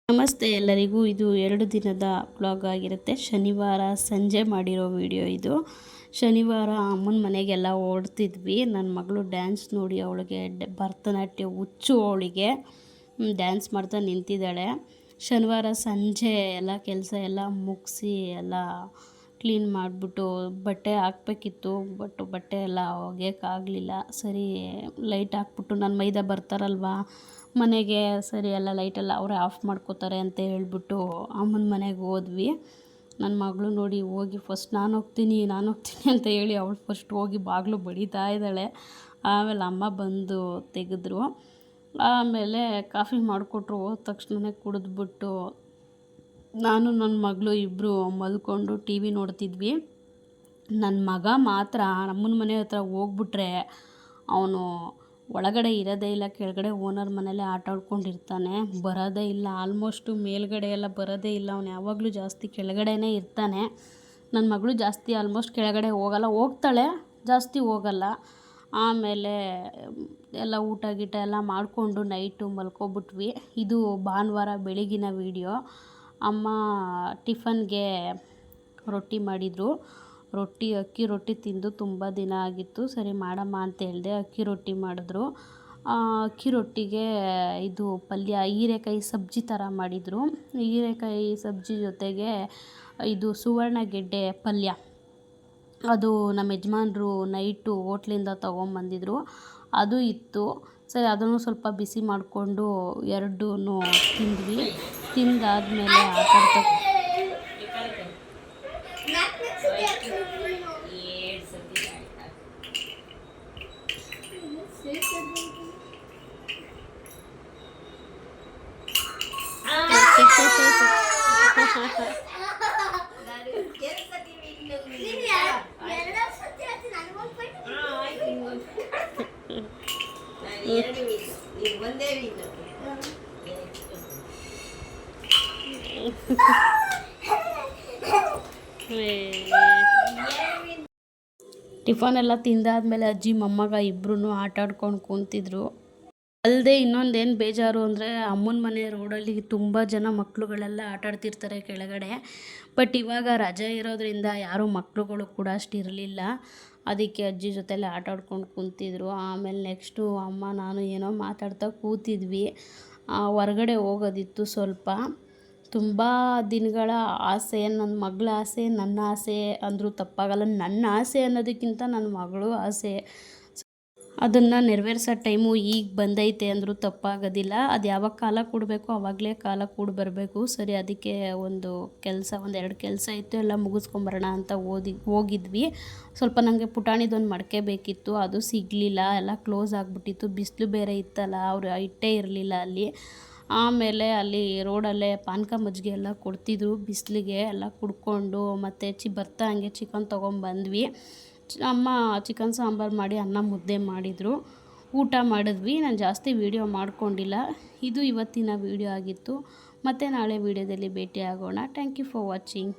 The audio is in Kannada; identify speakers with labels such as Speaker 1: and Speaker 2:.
Speaker 1: ನಮಸ್ತೆ ಎಲ್ಲರಿಗೂ. ಇದು 2 ದಿನದ ವ್ಲಾಗ್ ಆಗಿರುತ್ತೆ. ಶನಿವಾರ ಸಂಜೆ ಮಾಡಿರೋ ವಿಡಿಯೋ ಇದು. ಶನಿವಾರ ಅಮ್ಮನ ಮನೆಗೆಲ್ಲ ಓಡ್ತಿದ್ವಿ. ನನ್ನ ಮಗಳು ಡ್ಯಾನ್ಸ್ ನೋಡಿ ಅವಳಿಗೆ ಭರತನಾಟ್ಯ ಹುಚ್ಚು. ಅವಳಿಗೆ ಡ್ಯಾನ್ಸ್ ಮಾಡ್ತಾ ನಿಂತಿದ್ದಾಳೆ. ಶನಿವಾರ ಸಂಜೆ ಎಲ್ಲ ಕೆಲಸ ಎಲ್ಲ ಮುಗಿಸಿ ಎಲ್ಲ ಕ್ಲೀನ್ ಮಾಡಿಬಿಟ್ಟು ಬಟ್ಟೆ ಹಾಕ್ಬೇಕಿತ್ತು. ಬಟ್ಟೆ ಎಲ್ಲ ಒಗೆಯೋಕ್ಕಾಗಲಿಲ್ಲ. ಸರಿ ಲೈಟ್ ಹಾಕ್ಬಿಟ್ಟು ನನ್ನ ಮೈದ ಬರ್ತಾರಲ್ವ ಮನೆಗೆ, ಸರಿ ಎಲ್ಲ ಲೈಟೆಲ್ಲ ಅವರೇ ಆಫ್ ಮಾಡ್ಕೋತಾರೆ ಅಂತ ಹೇಳ್ಬಿಟ್ಟು ಅಮ್ಮನ ಮನೆಗೆ ಹೋದ್ವಿ. ನನ್ನ ಮಗಳು ನೋಡಿ ಹೋಗಿ ಫಸ್ಟ್ ನಾನು ಹೋಗ್ತೀನಿ ಅಂತ ಹೇಳಿ ಅವಳು ಫಸ್ಟ್ ಹೋಗಿ ಬಾಗಿಲು ಬಡಿತಾ ಇದ್ದಾಳೆ. ಆಮೇಲೆ ಅಮ್ಮ ಬಂದು ತೆಗೆದ್ರು. ಆಮೇಲೆ ಕಾಫಿ ಮಾಡಿಕೊಟ್ರು. ಹೋದ ತಕ್ಷಣವೇ ಕುಡಿದ್ಬಿಟ್ಟು ನಾನು ನನ್ನ ಮಗಳು ಇಬ್ಬರು ಮಲ್ಕೊಂಡು ಟಿ ವಿ ನೋಡ್ತಿದ್ವಿ. ನನ್ನ ಮಗ ಮಾತ್ರ ಅಮ್ಮನ ಮನೆ ಹತ್ರ ಹೋಗ್ಬಿಟ್ರೆ ಅವನು ಒಳಗಡೆ ಇರೋದೇ ಇಲ್ಲ, ಕೆಳಗಡೆ ಓನರ್ ಮನೇಲೆ ಆಟ ಆಡ್ಕೊಂಡಿರ್ತಾನೆ. ಬರೋದೇ ಇಲ್ಲ, ಆಲ್ಮೋಸ್ಟು ಮೇಲ್ಗಡೆ ಎಲ್ಲ ಬರೋದೇ ಇಲ್ಲ. ಅವನು ಯಾವಾಗಲೂ ಜಾಸ್ತಿ ಕೆಳಗಡೆನೇ ಇರ್ತಾನೆ. ನನ್ನ ಮಗಳು ಜಾಸ್ತಿ ಆಲ್ಮೋಸ್ಟ್ ಕೆಳಗಡೆ ಹೋಗಲ್ಲ, ಹೋಗ್ತಾಳೆ ಜಾಸ್ತಿ ಹೋಗಲ್ಲ. ಆಮೇಲೆ ಎಲ್ಲ ಊಟ ಗೀಟ ಎಲ್ಲ ಮಾಡಿಕೊಂಡು ನೈಟು ಮಲ್ಕೊಬಿಟ್ವಿ. ಇದು ಭಾನುವಾರ ಬೆಳಗಿನ ವೀಡಿಯೋ. ಅಮ್ಮ ಟಿಫನ್ಗೆ ರೊಟ್ಟಿ ಮಾಡಿದರು. ಅಕ್ಕಿ ರೊಟ್ಟಿ ತಿಂದು ತುಂಬ ದಿನ ಆಗಿತ್ತು. ಸರಿ ಮಾಡಮ್ಮ ಅಂತ ಹೇಳಿದೆ. ಅಕ್ಕಿ ರೊಟ್ಟಿ ಮಾಡಿದ್ರು. ಅಕ್ಕಿ ರೊಟ್ಟಿಗೆ ಇದು ಪಲ್ಯ ಹೀರೆಕಾಯಿ ಸಬ್ಜಿ ಥರ ಮಾಡಿದರು. ಹೀರೆಕಾಯಿ ಸಬ್ಜಿ ಜೊತೆಗೆ ಇದು ಸುವರ್ಣಗೆಡ್ಡೆ ಪಲ್ಯ, ಅದು ನಮ್ಮ ಯಜಮಾನ್ರು ನೈಟು ಹೋಟ್ಲಿಂದ ತೊಗೊಂಬಂದಿದ್ರು, ಅದು ಇತ್ತು. ಸರಿ ಅದನ್ನು ಸ್ವಲ್ಪ ಬಿಸಿ ಮಾಡಿಕೊಂಡು ಎರಡೂ ತಿಂದ್ವಿ. ತಿಂದಾದ್ಮೇಲೆ ಆಟಾಡ್ತಾ ಟಿಫನ್ ಎಲ್ಲ ತಿಂದಾದ್ಮೇಲೆ ಅಜ್ಜಿ ಮೊಮ್ಮಗ ಇಬ್ಬರೂ ಆಟ ಆಡ್ಕೊಂಡು ಕೂತಿದ್ರು. ಅಲ್ಲದೆ ಇನ್ನೊಂದೇನು ಬೇಜಾರು ಅಂದರೆ ಅಮ್ಮನ ಮನೆ ರೋಡಲ್ಲಿ ತುಂಬ ಜನ ಮಕ್ಕಳುಗಳೆಲ್ಲ ಆಟಾಡ್ತಿರ್ತಾರೆ ಕೆಳಗಡೆ. ಬಟ್ ಇವಾಗ ರಜೆ ಇರೋದ್ರಿಂದ ಯಾರೂ ಮಕ್ಕಳುಗಳು ಕೂಡ ಅಷ್ಟು ಇರಲಿಲ್ಲ. ಅದಕ್ಕೆ ಅಜ್ಜಿ ಜೊತೆಲೆ ಆಟ ಆಡ್ಕೊಂಡು ಕೂತಿದ್ರು. ಆಮೇಲೆ ನೆಕ್ಸ್ಟು ಅಮ್ಮ ನಾನು ಏನೋ ಮಾತಾಡ್ತಾ ಕೂತಿದ್ವಿ. ಹೊರಗಡೆ ಹೋಗೋದಿತ್ತು ಸ್ವಲ್ಪ. ತುಂಬ ದಿನಗಳ ಆಸೆ, ನನ್ನ ಮಗಳ ಆಸೆ, ನನ್ನ ಆಸೆ ಅಂದರೂ ತಪ್ಪಾಗಲ್ಲ. ನನ್ನ ಆಸೆ ಅನ್ನೋದಕ್ಕಿಂತ ನನ್ನ ಮಗಳು ಆಸೆ, ಅದನ್ನು ನೆರವೇರಿಸೋ ಟೈಮು ಈಗ ಬಂದೈತೆ ಅಂದರೂ ತಪ್ಪಾಗೋದಿಲ್ಲ. ಅದು ಯಾವಾಗ ಕಾಲ ಕೊಡಬೇಕು ಆವಾಗಲೇ ಕಾಲ ಕೂಡ ಬರಬೇಕು. ಸರಿ ಅದಕ್ಕೆ ಒಂದೆರಡು ಕೆಲಸ ಇತ್ತು, ಎಲ್ಲ ಮುಗಿಸ್ಕೊಂಬರೋಣ ಅಂತ ಹೋಗಿದ್ವಿ. ಸ್ವಲ್ಪ ನನಗೆ ಪುಟಾಣಿದೊಂದು ಮಡಕೆ ಬೇಕಿತ್ತು, ಅದು ಸಿಗಲಿಲ್ಲ, ಎಲ್ಲ ಕ್ಲೋಸ್ ಆಗಿಬಿಟ್ಟಿತ್ತು. ಬಿಸಿಲು ಬೇರೆ ಇತ್ತಲ್ಲ, ಅವರು ಇಟ್ಟೇ ಇರಲಿಲ್ಲ ಅಲ್ಲಿ. ಆಮೇಲೆ ಅಲ್ಲಿ ರೋಡಲ್ಲೇ ಪಾನಕ ಮಜ್ಜಿಗೆ ಎಲ್ಲ ಕೊಡ್ತಿದ್ರು. ಬಿಸಿಲಿಗೆ ಎಲ್ಲ ಕುಡ್ಕೊಂಡು ಮತ್ತು ಬರ್ತಾ ಹಂಗೆ ಚಿಕನ್ ತೊಗೊಂಬಂದ್ವಿ. ಅಮ್ಮ ಚಿಕನ್ ಸಾಂಬಾರು ಮಾಡಿ ಅನ್ನ ಮುದ್ದೆ ಮಾಡಿದರು. ಊಟ ಮಾಡಿದ್ವಿ. ನಾನು ಜಾಸ್ತಿ ವೀಡಿಯೋ ಮಾಡ್ಕೊಂಡಿಲ್ಲ. ಇದು ಇವತ್ತಿನ ವೀಡಿಯೋ ಆಗಿತ್ತು. ಮತ್ತು ನಾಳೆ ವೀಡಿಯೋದಲ್ಲಿ ಭೇಟಿ ಆಗೋಣ. Thank you for watching.